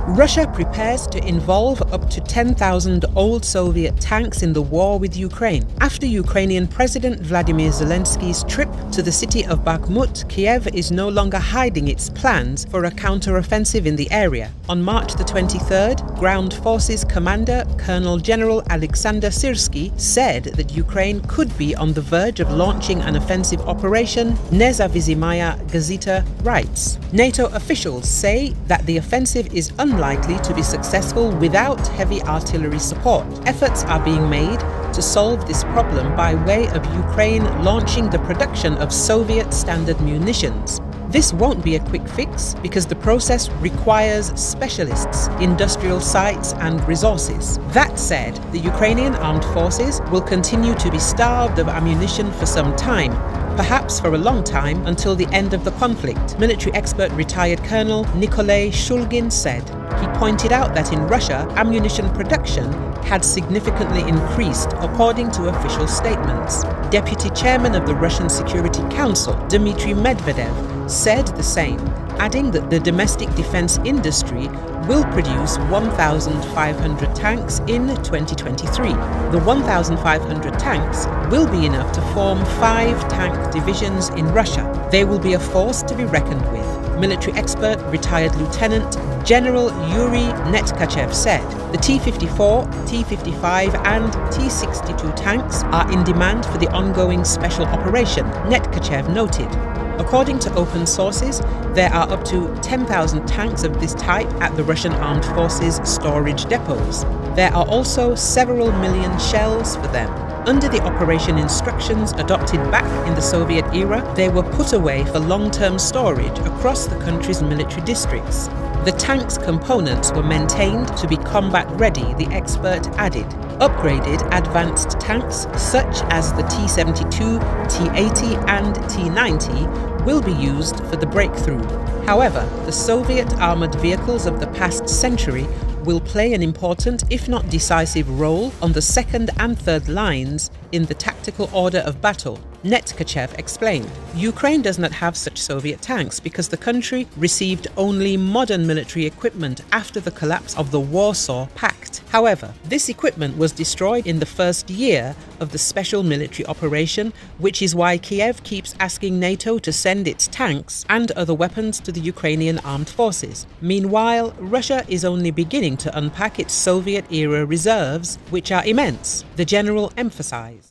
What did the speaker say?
Russia prepares to involve up to 10,000 old Soviet tanks in the war with Ukraine. After Ukrainian President Vladimir Zelensky's trip to the city of Bakhmut, Kiev is no longer hiding its plans for a counter-offensive in the area. On March the 23rd, Ground Forces Commander Colonel General Alexander Syrsky said that Ukraine could be on the verge of launching an offensive operation, Nezavisimaya Gazeta writes. NATO officials say that the offensive is unlikely to be successful without heavy artillery support. Efforts are being made to solve this problem by way of Ukraine launching the production of Soviet standard munitions. This won't be a quick fix because the process requires specialists, industrial sites and resources. That said, the Ukrainian armed forces will continue to be starved of ammunition for some time, perhaps for a long time until the end of the conflict, military expert retired Colonel Nikolai Shulgin said. He pointed out that in Russia, ammunition production had significantly increased according to official statements. Deputy chairman of the Russian Security Council, Dmitry Medvedev, said the same, adding that the domestic defense industry will produce 1,500 tanks in 2023. The 1,500 tanks will be enough to form 5 tank divisions in Russia. They will be a force to be reckoned with. Military expert retired Lieutenant General Yuri Netkachev said. The T-54, T-55 and T-62 tanks are in demand for the ongoing special operation, Netkachev noted. According to open sources, there are up to 10,000 tanks of this type at the Russian Armed Forces storage depots. There are also several million shells for them. Under the operation instructions adopted back in the Soviet era, they were put away for long-term storage across the country's military districts. The tank's components were maintained to be combat-ready, the expert added. Upgraded advanced tanks such as the T-72, T-80 and T-90 will be used for the breakthrough. However, the Soviet armored vehicles of the past century will play an important, if not decisive, role on the second and third lines in the tactical order of battle, Netkachev explained. Ukraine does not have such Soviet tanks because the country received only modern military equipment after the collapse of the Warsaw Pact. However, this equipment was destroyed in the first year of the special military operation, which is why Kiev keeps asking NATO to send its tanks and other weapons to the Ukrainian armed forces. Meanwhile, Russia is only beginning to unpack its Soviet-era reserves, which are immense, the general emphasized.